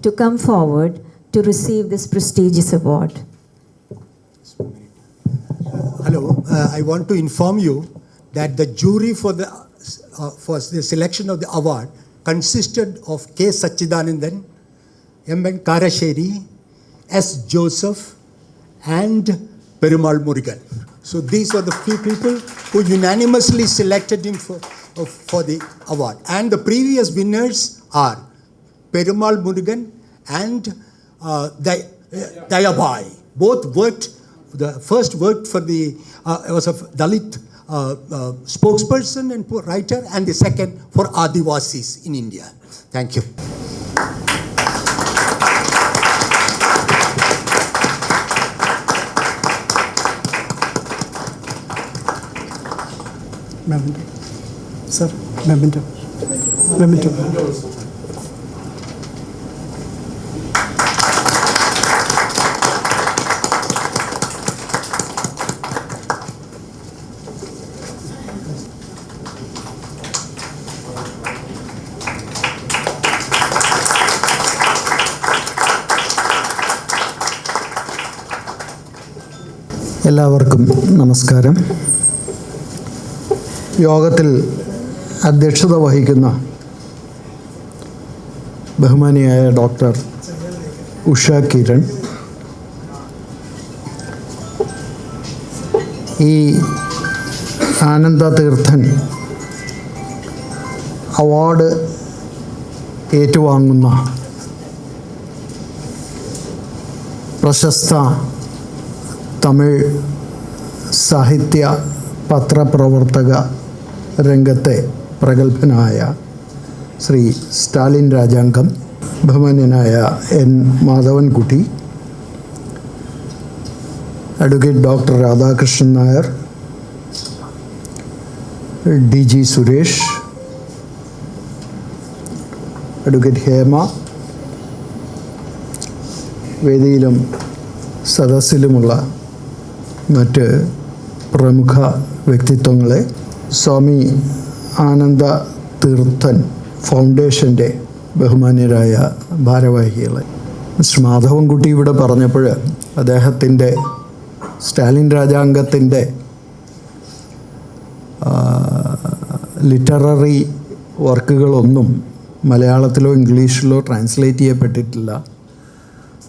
to come forward to receive this prestigious award. Hello, I want to inform you that the jury for the selection of the award consisted of K. Sachidanandan, M.N. Karasheri, S. Joseph, and Perumal Murugan. So these are the few people who unanimously selected him for the award. And the previous winners are Perumal Murugan and Dayabai. Both worked. The first worked for was a Dalit spokesperson and writer, and the second for Adivasis in India. Thank you. Memento. Sir, memento. Memento. എല്ലാവർക്കും നമസ്കാരം. യോഗത്തിൽ അധ്യക്ഷത വഹിക്കുന്ന ബഹുമാനിയായ doctor Usha Kiran, ഈ Anandatheerthan award ഏറ്റുവാങ്ങുന്ന പ്രശസ്ത തമിഴ് സാഹിത്യ പത്രപ്രവർത്തക രംഗത്തെ പ്രഗത്ഭനായ ശ്രീ സ്റ്റാലിൻ രാജാംഗം, ബഹുമാന്യനായ N. Madhavankutty, advocate doctor Radhakrishnan Nair, DG Suresh, advocate Hema, വേദിയിലും സദസ്സിലുമുള്ള മറ്റ് പ്രമുഖ വ്യക്തിത്വങ്ങളെ, സ്വാമി ആനന്ദ തീർത്ഥൻ ഫൗണ്ടേഷൻ്റെ ബഹുമാന്യരായ ഭാരവാഹികളെ. മിസ്റ്റർ മാധവൻകുട്ടി ഇവിടെ പറഞ്ഞപ്പോൾ അദ്ദേഹത്തിൻ്റെ സ്റ്റാലിൻ രാജാംഗത്തിൻ്റെ ലിറ്റററി വർക്കുകളൊന്നും മലയാളത്തിലോ ഇംഗ്ലീഷിലോ ട്രാൻസ്ലേറ്റ് ചെയ്യപ്പെട്ടിട്ടില്ല.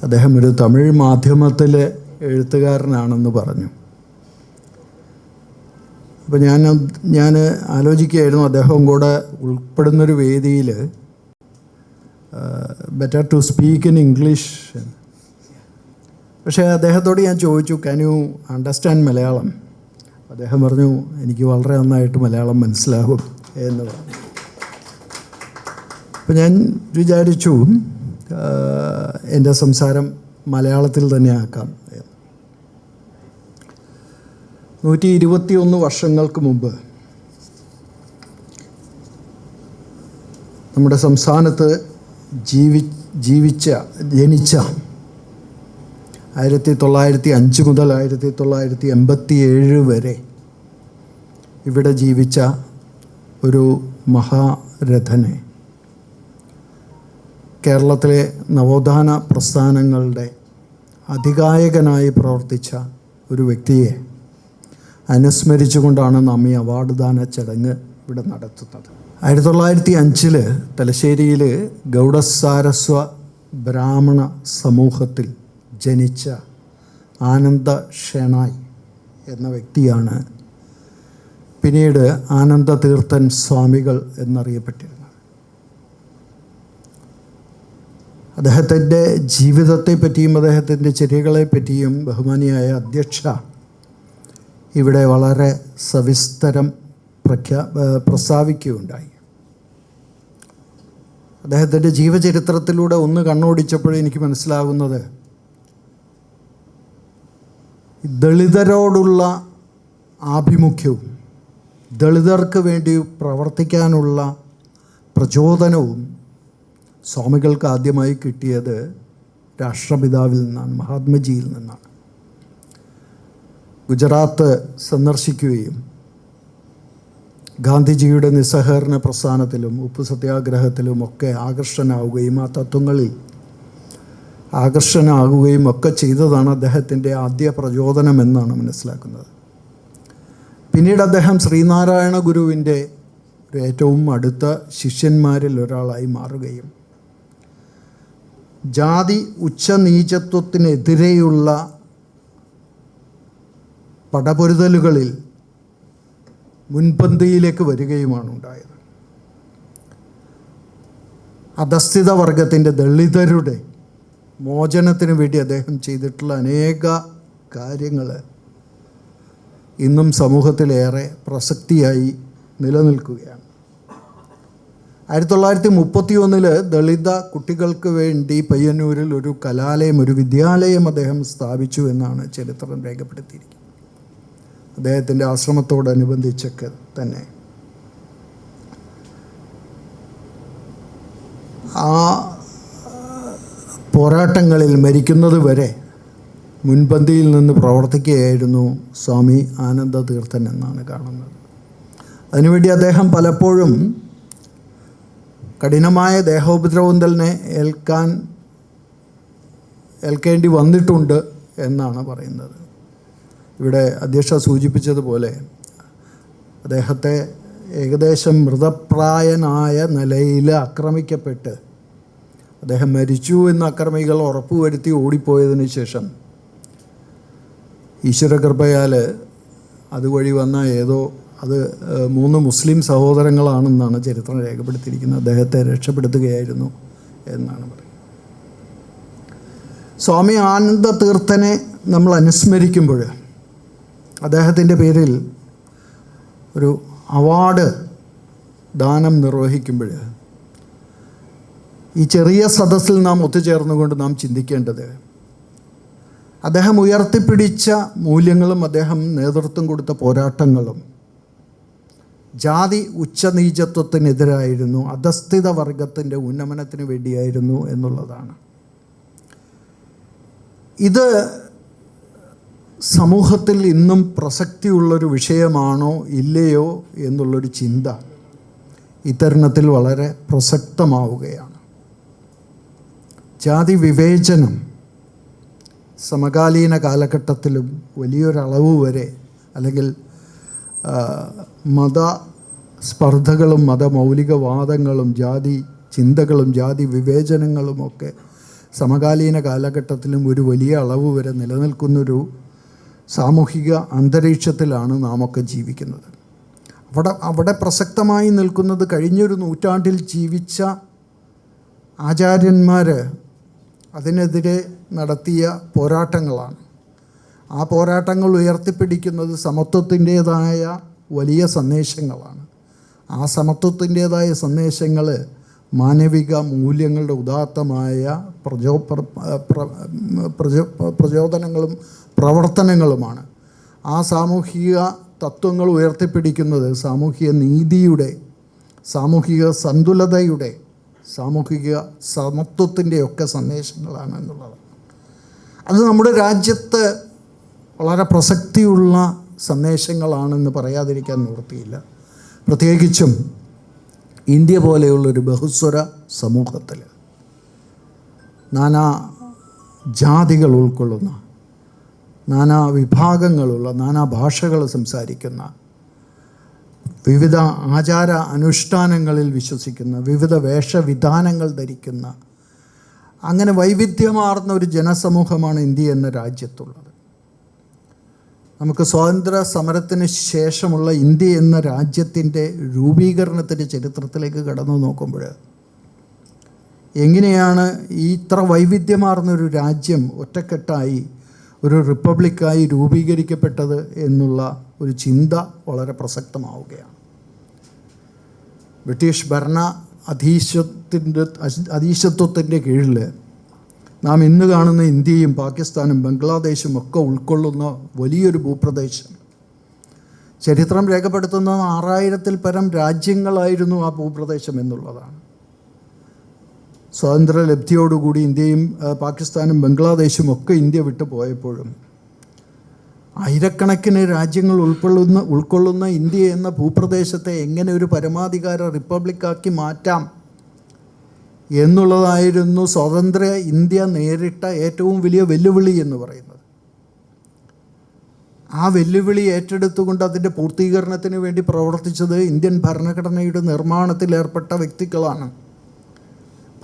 അദ്ദേഹം ഒരു തമിഴ് മാധ്യമത്തിലെ എഴുത്തുകാരനാണെന്ന് പറഞ്ഞു. അപ്പോൾ ഞാൻ ആലോചിക്കുകയായിരുന്നു, അദ്ദേഹം കൂടെ ഉൾപ്പെടുന്നൊരു വേദിയിൽ better to speak in English. പക്ഷേ അദ്ദേഹത്തോട് ഞാൻ ചോദിച്ചു, ക്യാൻ യു അണ്ടർസ്റ്റാൻഡ് മലയാളം? അദ്ദേഹം പറഞ്ഞു, എനിക്ക് വളരെ നന്നായിട്ട് മലയാളം മനസ്സിലാകും എന്ന് പറഞ്ഞു. അപ്പോൾ ഞാൻ വിചാരിച്ചു എൻ്റെ സംസാരം മലയാളത്തിൽ തന്നെ ആക്കാം. 121 വർഷങ്ങൾക്ക് മുമ്പ് നമ്മുടെ സംസ്ഥാനത്ത് ജനിച്ച 1905 മുതൽ 1987 വരെ ഇവിടെ ജീവിച്ച ഒരു മഹാരഥനെ, കേരളത്തിലെ നവോത്ഥാന പ്രസ്ഥാനങ്ങളുടെ അധികായകനായി പ്രവർത്തിച്ച ഒരു വ്യക്തിയെ അനുസ്മരിച്ചുകൊണ്ടാണ് നാം ഈ അവാർഡ് ദാന ചടങ്ങ് ഇവിടെ നടത്തുന്നത്. 1905 തലശ്ശേരിയിൽ ഗൗഡസാരസ്വ ബ്രാഹ്മണ സമൂഹത്തിൽ ജനിച്ച ആനന്ദ ഷേണായ് എന്ന വ്യക്തിയാണ് പിന്നീട് ആനന്ദ തീർത്ഥൻ സ്വാമികൾ എന്നറിയപ്പെട്ടിരുന്നത്. അദ്ദേഹത്തിൻ്റെ ജീവിതത്തെപ്പറ്റിയും അദ്ദേഹത്തിൻ്റെ ചര്യകളെപ്പറ്റിയും ബഹുമാനിയായ അധ്യക്ഷ ഇവിടെ വളരെ സവിസ്തരം പ്രസ്താവിക്കുകയുണ്ടായി. അദ്ദേഹത്തിൻ്റെ ജീവചരിത്രത്തിലൂടെ ഒന്ന് കണ്ണോടിച്ചപ്പോഴേ എനിക്ക് മനസ്സിലാകുന്നത്, ദളിതരോടുള്ള ആഭിമുഖ്യവും ദളിതർക്ക് വേണ്ടി പ്രവർത്തിക്കാനുള്ള പ്രചോദനവും സ്വാമികൾക്ക് ആദ്യമായി കിട്ടിയത് രാഷ്ട്രപിതാവിൽ നിന്നാണ്, മഹാത്മജിയിൽ നിന്നാണ്. ഗുജറാത്ത് സന്ദർശിക്കുകയും ഗാന്ധിജിയുടെ നിസ്സഹകരണ പ്രസ്ഥാനത്തിലും ഉപ്പു സത്യാഗ്രഹത്തിലും ഒക്കെ ആകർഷനാവുകയും ആ തത്വങ്ങളിൽ ആകർഷനാകുകയും ഒക്കെ ചെയ്തതാണ് അദ്ദേഹത്തിൻ്റെ ആദ്യ പ്രചോദനമെന്നാണ് മനസ്സിലാക്കുന്നത്. പിന്നീട് അദ്ദേഹം ശ്രീനാരായണ ഗുരുവിൻ്റെ ഏറ്റവും അടുത്ത ശിഷ്യന്മാരിൽ ഒരാളായി മാറുകയും ജാതി ഉച്ചനീചത്വത്തിനെതിരെയുള്ള പടപൊരുതലുകളിൽ മുൻപന്തിയിലേക്ക് വരികയുമാണ് ഉണ്ടായത്. അധസ്ഥിത വർഗത്തിൻ്റെ, ദളിതരുടെ മോചനത്തിന് വേണ്ടി അദ്ദേഹം ചെയ്തിട്ടുള്ള അനേക കാര്യങ്ങൾ ഇന്നും സമൂഹത്തിലേറെ പ്രസക്തിയായി നിലനിൽക്കുകയാണ്. 1931 ദളിത കുട്ടികൾക്ക് വേണ്ടി പയ്യന്നൂരിൽ ഒരു കലാലയം, ഒരു വിദ്യാലയം അദ്ദേഹം സ്ഥാപിച്ചു എന്നാണ് ചരിത്രം രേഖപ്പെടുത്തിയിരിക്കുന്നത്. അദ്ദേഹത്തിൻ്റെ ആശ്രമത്തോടനുബന്ധിച്ചൊക്കെ തന്നെ. ആ പോരാട്ടങ്ങളിൽ മരിക്കുന്നത് വരെ മുൻപന്തിയിൽ നിന്ന് പ്രവർത്തിക്കുകയായിരുന്നു സ്വാമി ആനന്ദ തീർത്ഥൻ എന്നാണ് കാണുന്നത്. അതിനുവേണ്ടി അദ്ദേഹം പലപ്പോഴും കഠിനമായ ദേഹോപദ്രവം തന്നെ ഏൽക്കേണ്ടി വന്നിട്ടുണ്ട് എന്നാണ് പറയുന്നത്. ഇവിടെ അധ്യക്ഷ സൂചിപ്പിച്ചതുപോലെ അദ്ദേഹത്തെ ഏകദേശം മൃതപ്രായനായ നിലയിൽ ആക്രമിക്കപ്പെട്ട് അദ്ദേഹം മരിച്ചു എന്ന് അക്രമികൾ ഉറപ്പുവരുത്തി ഓടിപ്പോയതിനു ശേഷം ഈശ്വരകൃപയാൽ അതുവഴി വന്ന അത് 3 മുസ്ലിം സഹോദരങ്ങളാണെന്നാണ് ചരിത്രം രേഖപ്പെടുത്തിയിരിക്കുന്നത്. അദ്ദേഹത്തെ രക്ഷപ്പെടുത്തുകയായിരുന്നു എന്നാണ് പറയുന്നത്. സ്വാമി ആനന്ദ തീർത്ഥനെ നമ്മൾ അനുസ്മരിക്കുമ്പോൾ അദ്ദേഹത്തിൻ്റെ പേരിൽ ഒരു അവാർഡ് ദാനം നിർവഹിക്കുമ്പോൾ ഈ ചെറിയ സദസ്സിൽ നാം ഒത്തുചേർന്നുകൊണ്ട് നാം ചിന്തിക്കേണ്ടത്, അദ്ദേഹം ഉയർത്തിപ്പിടിച്ച മൂല്യങ്ങളും അദ്ദേഹം നേതൃത്വം കൊടുത്ത പോരാട്ടങ്ങളും ജാതി ഉച്ചനീചത്വത്തിനെതിരായിരുന്നു, അധസ്ഥിത വർഗത്തിൻ്റെ ഉന്നമനത്തിന് വേണ്ടിയായിരുന്നു എന്നുള്ളതാണ്. ഇത് സമൂഹത്തിൽ ഇന്നും പ്രസക്തിയുള്ളൊരു വിഷയമാണോ ഇല്ലയോ എന്നുള്ളൊരു ചിന്ത ഇത്തരുണത്തിൽ വളരെ പ്രസക്തമാവുകയാണ്. ജാതി വിവേചനം സമകാലീന കാലഘട്ടത്തിലും വലിയൊരളവ് വരെ, അല്ലെങ്കിൽ മത സ്പർദ്ധകളും മതമൗലികവാദങ്ങളും ജാതി ചിന്തകളും ജാതി വിവേചനങ്ങളുമൊക്കെ സമകാലീന കാലഘട്ടത്തിലും ഒരു വലിയ അളവ് വരെ നിലനിൽക്കുന്നൊരു സാമൂഹിക അന്തരീക്ഷത്തിലാണ് നാമൊക്കെ ജീവിക്കുന്നത്. അവിടെ പ്രസക്തമായി നിൽക്കുന്നത് കഴിഞ്ഞൊരു നൂറ്റാണ്ടിൽ ജീവിച്ച ആചാര്യന്മാർ അതിനെതിരെ നടത്തിയ പോരാട്ടങ്ങളാണ്. ആ പോരാട്ടങ്ങൾ ഉയർത്തിപ്പിടിക്കുന്നത് സമത്വത്തിൻ്റേതായ വലിയ സന്ദേശങ്ങളാണ്. ആ സമത്വത്തിൻ്റേതായ സന്ദേശങ്ങൾ മാനവിക മൂല്യങ്ങളുടെ ഉദാത്തമായ പ്രചോദനങ്ങളും പ്രവർത്തനങ്ങളുമാണ്. ആ സാമൂഹിക തത്വങ്ങൾ ഉയർത്തിപ്പിടിക്കുന്നത് സാമൂഹിക നീതിയുടെ, സാമൂഹിക സന്തുലതയുടെ, സാമൂഹിക സമത്വത്തിൻ്റെയൊക്കെ സന്ദേശങ്ങളാണ് എന്നുള്ളത്. അത് നമ്മുടെ രാജ്യത്ത് വളരെ പ്രസക്തിയുള്ള സന്ദേശങ്ങളാണെന്ന് പറയാതിരിക്കാൻ നിവൃത്തിയില്ല. പ്രത്യേകിച്ചും ഇന്ത്യ പോലെയുള്ളൊരു ബഹുസ്വര സമൂഹത്തിൽ നാനാ ജാതികൾ ഉൾക്കൊള്ളുന്ന, നാനാ വിഭാഗങ്ങളുള്ള, നാനാ ഭാഷകൾ സംസാരിക്കുന്ന, വിവിധ ആചാര അനുഷ്ഠാനങ്ങളിൽ വിശ്വസിക്കുന്ന, വിവിധ വേഷവിധാനങ്ങൾ ധരിക്കുന്ന, അങ്ങനെ വൈവിധ്യമാർന്ന ഒരു ജനസമൂഹമാണ് ഇന്ത്യ എന്ന രാജ്യത്തുള്ളത്. നമുക്ക് സ്വാതന്ത്ര്യ സമരത്തിന് ശേഷമുള്ള ഇന്ത്യ എന്ന രാജ്യത്തിൻ്റെ രൂപീകരണത്തിൻ്റെ ചരിത്രത്തിലേക്ക് കടന്നു നോക്കുമ്പോൾ എങ്ങനെയാണ് ഈ ഇത്ര വൈവിധ്യമാർന്നൊരു രാജ്യം ഒറ്റക്കെട്ടായി ഒരു റിപ്പബ്ലിക്കായി രൂപീകരിക്കപ്പെട്ടത് എന്നുള്ള ഒരു ചിന്ത വളരെ പ്രസക്തമാവുകയാണ്. ബ്രിട്ടീഷ് ഭരണ അധീശത്വത്തിൻ്റെ കീഴിൽ നാം ഇന്ന് കാണുന്ന ഇന്ത്യയും പാകിസ്ഥാനും ബംഗ്ലാദേശും ഒക്കെ ഉൾക്കൊള്ളുന്ന വലിയൊരു ഭൂപ്രദേശം, ചരിത്രം രേഖപ്പെടുത്തുന്ന 6000-ൽ പരം രാജ്യങ്ങളായിരുന്നു ആ ഭൂപ്രദേശം എന്നുള്ളതാണ്. സ്വാതന്ത്ര്യ ലബ്ധിയോടുകൂടി ഇന്ത്യയും പാകിസ്ഥാനും ബംഗ്ലാദേശും ഒക്കെ ഇന്ത്യ വിട്ടു പോയപ്പോഴും ആയിരക്കണക്കിന് രാജ്യങ്ങൾ ഉൾക്കൊള്ളുന്ന ഇന്ത്യ എന്ന ഭൂപ്രദേശത്തെ എങ്ങനെ ഒരു പരമാധികാര റിപ്പബ്ലിക്കാക്കി മാറ്റാം എന്നുള്ളതായിരുന്നു സ്വതന്ത്ര ഇന്ത്യ നേരിട്ട ഏറ്റവും വലിയ വെല്ലുവിളി എന്ന് പറയുന്നത്. ആ വെല്ലുവിളി ഏറ്റെടുത്തുകൊണ്ട് അതിൻ്റെ പൂർത്തീകരണത്തിന് വേണ്ടി പ്രവർത്തിച്ചത് ഇന്ത്യൻ ഭരണഘടനയുടെ നിർമ്മാണത്തിൽ ഏർപ്പെട്ട വ്യക്തികളാണ്.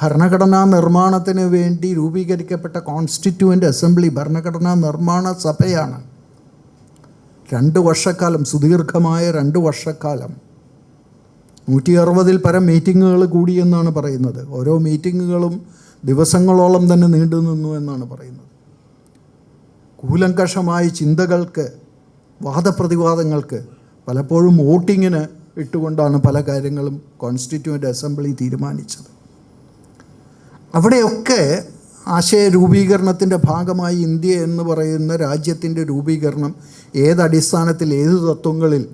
ഭരണഘടനാ നിർമ്മാണത്തിന് വേണ്ടി രൂപീകരിക്കപ്പെട്ട കോൺസ്റ്റിറ്റ്യൂവൻ്റ് അസംബ്ലി ഭരണഘടനാ നിർമ്മാണ സഭയാണ്. 2 വർഷക്കാലം, സുദീർഘമായ 2 വർഷക്കാലം 160-ൽ പരം മീറ്റിങ്ങുകൾ കൂടിയെന്നാണ് പറയുന്നത്. ഓരോ മീറ്റിങ്ങുകളും ദിവസങ്ങളോളം തന്നെ നീണ്ടു നിന്നു എന്നാണ് പറയുന്നത്. കൂലങ്കഷമായ ചിന്തകൾക്ക്, വാദപ്രതിവാദങ്ങൾക്ക്, പലപ്പോഴും വോട്ടിങ്ങിന് ഇട്ടുകൊണ്ടാണ് പല കാര്യങ്ങളും കോൺസ്റ്റിറ്റ്യൂവൻ്റ് അസംബ്ലി തീരുമാനിച്ചത്. അവിടെയൊക്കെ ആശയ രൂപീകരണത്തിൻ്റെ ഭാഗമായി ഇന്ത്യ എന്ന് പറയുന്ന രാജ്യത്തിൻ്റെ രൂപീകരണം ഏതടിസ്ഥാനത്തിൽ, ഏത് തത്വങ്ങളിൽ,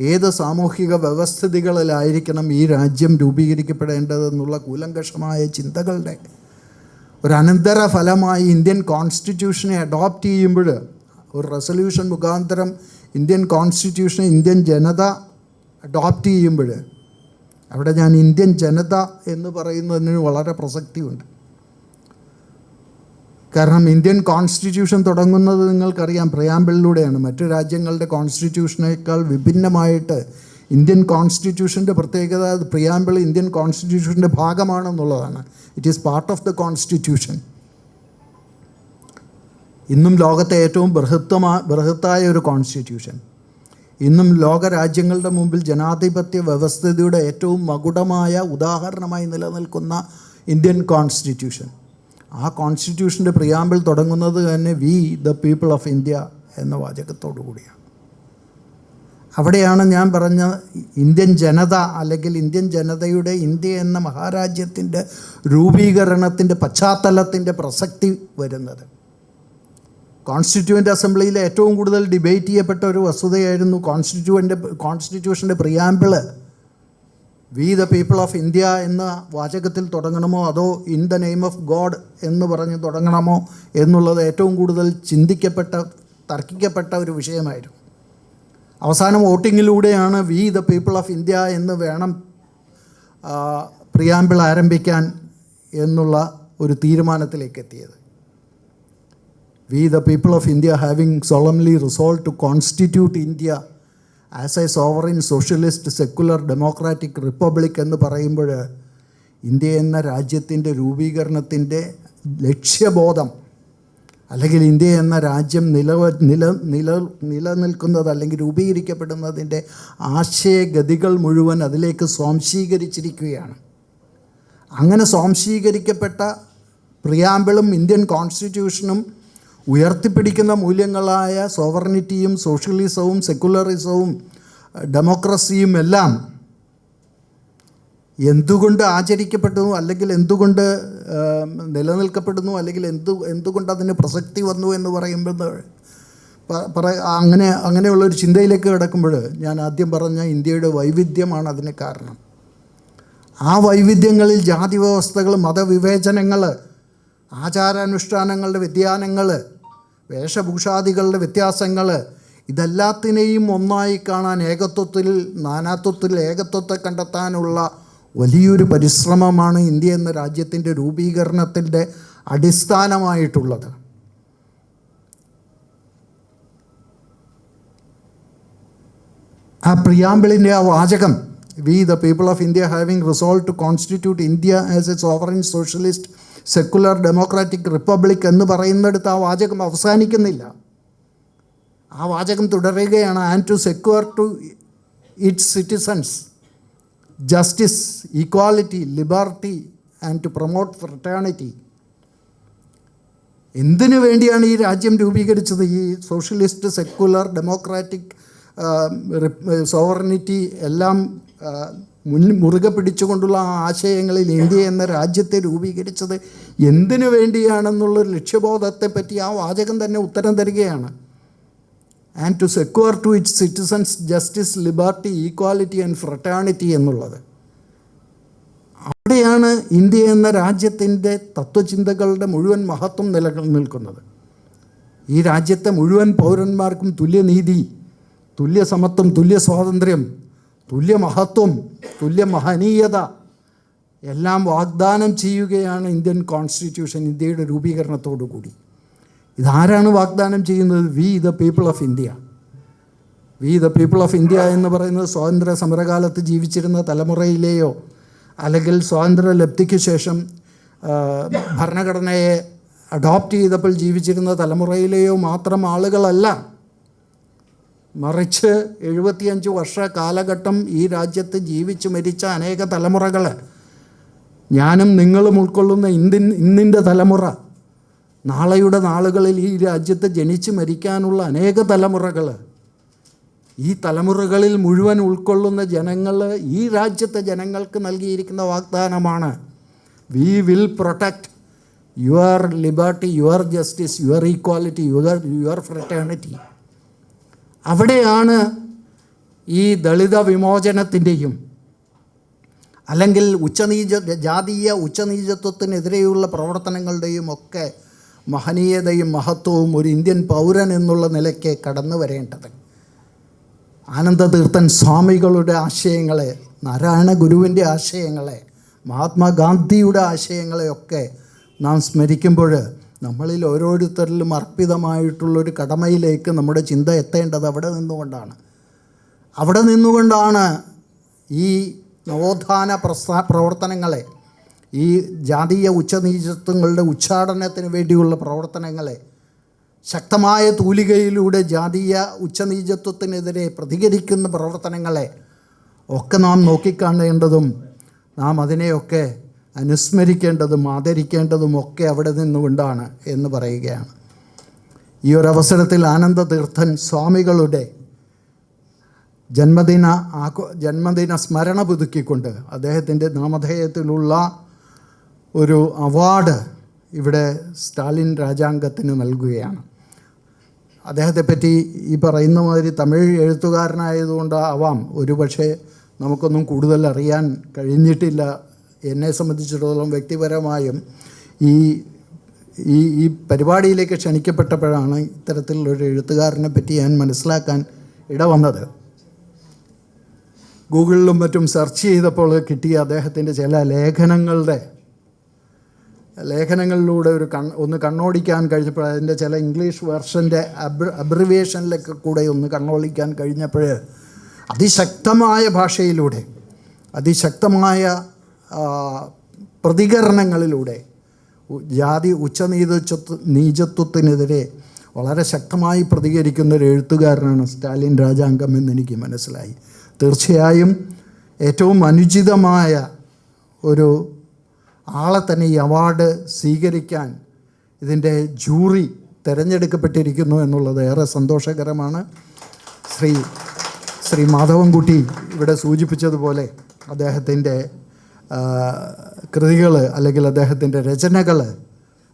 ഏത് സാമൂഹിക വ്യവസ്ഥിതികളിലായിരിക്കണം ഈ രാജ്യം രൂപീകരിക്കപ്പെടേണ്ടതെന്നുള്ള കൂലങ്കഷമായ ചിന്തകളുടെ ഒരു അനന്തര ഫലമായി ഇന്ത്യൻ കോൺസ്റ്റിറ്റ്യൂഷനെ അഡോപ്റ്റ് ചെയ്യുമ്പോൾ, ഒരു റെസൊല്യൂഷൻ മുഖാന്തരം ഇന്ത്യൻ കോൺസ്റ്റിറ്റ്യൂഷനെ ഇന്ത്യൻ ജനത അഡോപ്റ്റ് ചെയ്യുമ്പോൾ, അവിടെ ഞാൻ ഇന്ത്യൻ ജനത എന്ന് പറയുന്നതിന് വളരെ പ്രസക്തിയുണ്ട്. കാരണം ഇന്ത്യൻ കോൺസ്റ്റിറ്റ്യൂഷൻ തുടങ്ങുന്നത് നിങ്ങൾക്കറിയാം പ്രിയാമ്പിളിലൂടെയാണ്. മറ്റു രാജ്യങ്ങളുടെ കോൺസ്റ്റിറ്റ്യൂഷനേക്കാൾ വിഭിന്നമായിട്ട് ഇന്ത്യൻ കോൺസ്റ്റിറ്റ്യൂഷൻ്റെ പ്രത്യേകത പ്രിയാമ്പിൾ ഇന്ത്യൻ കോൺസ്റ്റിറ്റ്യൂഷൻ്റെ ഭാഗമാണെന്നുള്ളതാണ്. It is part of the constitution. ഇന്നും ലോകത്തെ ഏറ്റവും ബൃഹത്തായ ഒരു കോൺസ്റ്റിറ്റ്യൂഷൻ, ഇന്നും ലോകരാജ്യങ്ങളുടെ മുമ്പിൽ ജനാധിപത്യ വ്യവസ്ഥിതിയുടെ ഏറ്റവും മകുടമായ ഉദാഹരണമായി നിലനിൽക്കുന്ന ഇന്ത്യൻ കോൺസ്റ്റിറ്റ്യൂഷൻ. ആ കോൺസ്റ്റിറ്റ്യൂഷൻ്റെ പ്രിയാമ്പിൾ തുടങ്ങുന്നത് തന്നെ V the people of India എന്ന വാചകത്തോടു കൂടിയാണ്. അവിടെയാണ് ഞാൻ പറഞ്ഞ ഇന്ത്യൻ ജനത, അല്ലെങ്കിൽ ഇന്ത്യൻ ജനതയുടെ ഇന്ത്യ എന്ന മഹാരാജ്യത്തിൻ്റെ രൂപീകരണത്തിൻ്റെ പശ്ചാത്തലത്തിൻ്റെ പ്രസക്തി വരുന്നത്. കോൺസ്റ്റിറ്റ്യൂവൻ്റ് അസംബ്ലിയിൽ ഏറ്റവും കൂടുതൽ ഡിബേറ്റ് ചെയ്യപ്പെട്ട ഒരു വസ്തുതയായിരുന്നു കോൺസ്റ്റിറ്റ്യൂഷൻ്റെ preamble. We the people of India എന്ന വാചകത്തിൽ തുടങ്ങണമോ അതോ in the name of God എന്ന് പറഞ്ഞ് തുടങ്ങണമോ എന്നുള്ളത് ഏറ്റവും കൂടുതൽ തർക്കിക്കപ്പെട്ട ഒരു വിഷയമായിരുന്നു. അവസാനം വോട്ടിങ്ങിലൂടെയാണ് we the people of India എന്ന് വേണം പ്രിയാമ്പിൾ ആരംഭിക്കാൻ എന്നുള്ള ഒരു തീരുമാനത്തിലേക്ക് എത്തിയത്. We the people of India having solemnly resolve to constitute India as a sovereign socialist secular democratic republic എന്ന് പറയുമ്പോൾ ഇന്ത്യ എന്ന രാജ്യത്തിൻ്റെ രൂപീകരണത്തിൻ്റെ ലക്ഷ്യബോധം അല്ലെങ്കിൽ ഇന്ത്യ എന്ന രാജ്യം നിലനിൽക്കുന്നത് അല്ലെങ്കിൽ രൂപീകരിക്കപ്പെടുന്നതിൻ്റെ ആശയഗതികൾ മുഴുവൻ അതിലേക്ക് സ്വാംശീകരിച്ചിരിക്കുകയാണ്. അങ്ങനെ സ്വാംശീകരിക്കപ്പെട്ട പ്രിയാമ്പിളും ഇന്ത്യൻ കോൺസ്റ്റിറ്റ്യൂഷനും ഉയർത്തിപ്പിടിക്കുന്ന മൂല്യങ്ങളായ സോവറിനിറ്റിയും സോഷ്യലിസവും സെക്കുലറിസവും ഡെമോക്രസിയും എല്ലാം എന്തുകൊണ്ട് ആചരിക്കപ്പെടുന്നു അല്ലെങ്കിൽ എന്തുകൊണ്ട് നിലനിൽക്കപ്പെടുന്നു അല്ലെങ്കിൽ എന്തുകൊണ്ട് അതിന് പ്രസക്തി വന്നു എന്ന് പറയുമ്പോൾ അങ്ങനെയുള്ളൊരു ചിന്തയിലേക്ക് കിടക്കുമ്പോൾ ഞാൻ ആദ്യം പറഞ്ഞ ഇന്ത്യയുടെ വൈവിധ്യമാണ് അതിന് കാരണം. ആ വൈവിധ്യങ്ങളിൽ ജാതി വ്യവസ്ഥകൾ, മതവിവേചനങ്ങൾ, ആചാരാനുഷ്ഠാനങ്ങളുടെ വ്യതിയാനങ്ങൾ, വേഷഭൂഷാദികളുടെ വ്യത്യാസങ്ങൾ, ഇതെല്ലാത്തിനെയും ഒന്നായി കാണാൻ ഏകത്വത്തിൽ നാനാത്വത്തിൽ ഏകത്വത്തെ കണ്ടെത്താനുള്ള വലിയൊരു പരിശ്രമമാണ് ഇന്ത്യ എന്ന രാജ്യത്തിൻ്റെ രൂപീകരണത്തിൻ്റെ അടിസ്ഥാനമായിട്ടുള്ളത്. ആ പ്രിയാമ്പിളിൻ്റെ ആ വാചകം we the people of India having resolve to constitute India as a sovereign socialist secular democratic republic എന്ന് പറയുന്നിടത്ത് ആ വാചകം അവസാനിക്കുന്നില്ല. ആ വാചകം തുടരുകയാണ്. And to secure to its citizens justice, equality, liberty and to promote fraternity. എന്തിനു വേണ്ടിയാണ് ഈ രാജ്യം രൂപീകരിച്ചത്? ഈ സോഷ്യലിസ്റ്റ് സെക്കുലർ ഡെമോക്രാറ്റിക് സോവറിനിറ്റി എല്ലാം മുറുകെ പിടിച്ചുകൊണ്ടുള്ള ആ ആശയങ്ങളിൽ ഇന്ത്യ എന്ന രാജ്യത്തെ രൂപീകരിച്ചത് എന്തിനു വേണ്ടിയാണെന്നുള്ളൊരു ലക്ഷ്യബോധത്തെപ്പറ്റി ആ വാചകം തന്നെ ഉത്തരം തരികയാണ്. And to secure to its citizens justice, liberty, equality and fraternity എന്നുള്ളത്. അവിടെയാണ് ഇന്ത്യ എന്ന രാജ്യത്തിൻ്റെ തത്വചിന്തകളുടെ മുഴുവൻ മഹത്വം നിലനിൽക്കുന്നത്. ഈ രാജ്യത്തെ മുഴുവൻ പൗരന്മാർക്കും തുല്യനീതി, തുല്യ സമത്വം, തുല്യ സ്വാതന്ത്ര്യം, തുല്യ മഹത്വം, തുല്യ മഹനീയത എല്ലാം വാഗ്ദാനം ചെയ്യുകയാണ് ഇന്ത്യൻ കോൺസ്റ്റിറ്റ്യൂഷൻ ഇന്ത്യയുടെ രൂപീകരണത്തോടു കൂടി. ഇതാരാണ് വാഗ്ദാനം ചെയ്യുന്നത്? V the people of India. V the people of India എന്ന് പറയുന്നത് സ്വാതന്ത്ര്യ സമരകാലത്ത് ജീവിച്ചിരുന്ന തലമുറയിലെയോ അല്ലെങ്കിൽ സ്വാതന്ത്ര്യ ലബ്ധിക്ക് ശേഷം ഭരണഘടനയെ അഡോപ്റ്റ് ചെയ്തപ്പോൾ ജീവിച്ചിരുന്ന തലമുറയിലെയോ മാത്രം ആളുകളല്ല. മറിച്ച് 75 വർഷ കാലഘട്ടം ഈ രാജ്യത്ത് ജീവിച്ചു മരിച്ച അനേക തലമുറകൾ, ഞാനും നിങ്ങളും ഉൾക്കൊള്ളുന്ന ഇന്നിൻ്റെ തലമുറ, നാളെയുടെ നാളുകളിൽ ഈ രാജ്യത്ത് ജനിച്ച് മരിക്കാനുള്ള അനേക തലമുറകൾ, ഈ തലമുറകളിൽ മുഴുവൻ ഉൾക്കൊള്ളുന്ന ജനങ്ങൾ ഈ രാജ്യത്തെ ജനങ്ങൾക്ക് നൽകിയിരിക്കുന്ന വാഗ്ദാനമാണ്. We will protect your liberty, your justice, your equality, your fraternity. അവിടെയാണ് ഈ ദളിത വിമോചനത്തിൻ്റെയും അല്ലെങ്കിൽ ജാതീയ ഉച്ചനീചത്വത്തിനെതിരെയുള്ള പ്രവർത്തനങ്ങളുടെയും ഒക്കെ മഹനീയതയും മഹത്വവും ഒരു ഇന്ത്യൻ പൗരൻ എന്നുള്ള നിലയ്ക്ക് കടന്നു വരേണ്ടത്. ആനന്ദതീർത്ഥൻ സ്വാമികളുടെ ആശയങ്ങളെ, നാരായണ ഗുരുവിൻ്റെ ആശയങ്ങളെ, മഹാത്മാഗാന്ധിയുടെ ആശയങ്ങളെയൊക്കെ നാം സ്മരിക്കുമ്പോൾ നമ്മളിൽ ഓരോരുത്തരിലും അർപ്പിതമായിട്ടുള്ളൊരു കടമയിലേക്ക് നമ്മുടെ ചിന്ത എത്തേണ്ടത് അവിടെ നിന്നുകൊണ്ടാണ് ഈ നവോത്ഥാന പ്രവർത്തനങ്ങളെ, ഈ ജാതീയ ഉച്ചനീചത്വങ്ങളുടെ ഉച്ചാടനത്തിന് വേണ്ടിയുള്ള പ്രവർത്തനങ്ങളെ, ശക്തമായ തൂലികയിലൂടെ ജാതീയ ഉച്ചനീചത്വത്തിനെതിരെ പ്രതികരിക്കുന്ന പ്രവർത്തനങ്ങളെ ഒക്കെ നാം നോക്കിക്കാണേണ്ടതും നാം അതിനെയൊക്കെ അനുസ്മരിക്കേണ്ടതും ആദരിക്കേണ്ടതും ഒക്കെ അവിടെ നിന്നുകൊണ്ടാണ് എന്ന് പറയുകയാണ്. ഈ ഒരവസരത്തിൽ ആനന്ദതീർത്ഥൻ സ്വാമികളുടെ ജന്മദിന സ്മരണ പുതുക്കിക്കൊണ്ട് അദ്ദേഹത്തിൻ്റെ നാമധേയത്തിലുള്ള ഒരു അവാർഡ് ഇവിടെ സ്റ്റാലിൻ രാജാംഗത്തിന് നൽകുകയാണ്. അദ്ദേഹത്തെപ്പറ്റി ഈ പറയുന്ന മാതിരി തമിഴ് എഴുത്തുകാരനായതുകൊണ്ടാവാം ഒരുപക്ഷെ നമുക്കൊന്നും കൂടുതൽ അറിയാൻ കഴിഞ്ഞിട്ടില്ല. എന്നെ സംബന്ധിച്ചിടത്തോളം വ്യക്തിപരമായും ഈ ഈ ഈ പരിപാടിയിലേക്ക് ക്ഷണിക്കപ്പെട്ടപ്പോഴാണ് ഇത്തരത്തിലുള്ളൊരു എഴുത്തുകാരനെ പറ്റി ഞാൻ മനസ്സിലാക്കാൻ ഇടവന്നത്. ഗൂഗിളിലും മറ്റും സെർച്ച് ചെയ്തപ്പോൾ കിട്ടിയ അദ്ദേഹത്തിൻ്റെ ചില ലേഖനങ്ങളിലൂടെ ഒന്ന് കണ്ണോടിക്കാൻ കഴിഞ്ഞപ്പോൾ അതിൻ്റെ ചില ഇംഗ്ലീഷ് വെർഷൻ്റെ അബ്രിവേഷനിലൊക്കെ കൂടെ ഒന്ന് കണ്ണോടിക്കാൻ കഴിഞ്ഞപ്പോൾ അതിശക്തമായ ഭാഷയിലൂടെ അതിശക്തമായ പ്രതികരണങ്ങളിലൂടെ ജാതി നീചത്വത്തിനെതിരെ വളരെ ശക്തമായി പ്രതികരിക്കുന്ന ഒരു എഴുത്തുകാരനാണ് സ്റ്റാലിൻ രാജാംഗം എന്നെനിക്ക് മനസ്സിലായി. തീർച്ചയായും ഏറ്റവും അനുചിതമായ ഒരു ആളെ തന്നെ ഈ അവാർഡ് സ്വീകരിക്കാൻ ഇതിൻ്റെ ജൂറി തിരഞ്ഞെടുക്കപ്പെട്ടിരിക്കുന്നു എന്നുള്ളത് ഏറെ സന്തോഷകരമാണ്. ശ്രീ മാധവൻകുട്ടി ഇവിടെ സൂചിപ്പിച്ചതുപോലെ അദ്ദേഹത്തിൻ്റെ കൃതികൾ അല്ലെങ്കിൽ അദ്ദേഹത്തിൻ്റെ രചനകൾ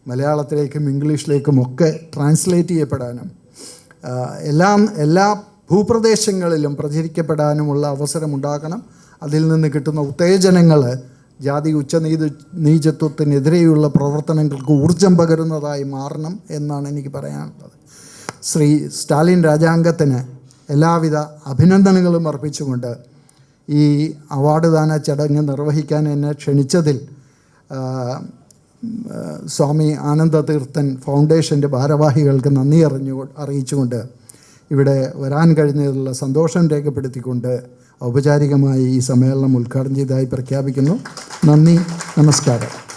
മലയാളത്തിലേക്കും ഇംഗ്ലീഷിലേക്കും ഒക്കെ ട്രാൻസ്ലേറ്റ് ചെയ്യപ്പെടാനും എല്ലാ ഭൂപ്രദേശങ്ങളിലും പ്രചരിക്കപ്പെടാനുമുള്ള അവസരമുണ്ടാകണം. അതിൽ നിന്ന് കിട്ടുന്ന ഉത്തേജനങ്ങൾ ജാതി നീചത്വത്തിനെതിരെയുള്ള പ്രവർത്തനങ്ങൾക്ക് ഊർജം പകരുന്നതായി മാറണം എന്നാണ് എനിക്ക് പറയാനുള്ളത്. ശ്രീ സ്റ്റാലിൻ രാജാംഗത്തിന് എല്ലാവിധ അഭിനന്ദനങ്ങളും അർപ്പിച്ചുകൊണ്ട് ഈ അവാർഡ് ദാന ചടങ്ങ് നിർവഹിക്കാൻ എന്നെ ക്ഷണിച്ചതിൽ സ്വാമി ആനന്ദതീർത്ഥൻ ഫൗണ്ടേഷൻ്റെ ഭാരവാഹികൾക്ക് നന്ദി അറിയിച്ചുകൊണ്ട് ഇവിടെ വരാൻ കഴിഞ്ഞതിലുള്ള സന്തോഷം രേഖപ്പെടുത്തിക്കൊണ്ട് ഔപചാരികമായി ഈ സമ്മേളനം ഉദ്ഘാടനം ചെയ്തതായി പ്രഖ്യാപിക്കുന്നു. നന്ദി, നമസ്കാരം.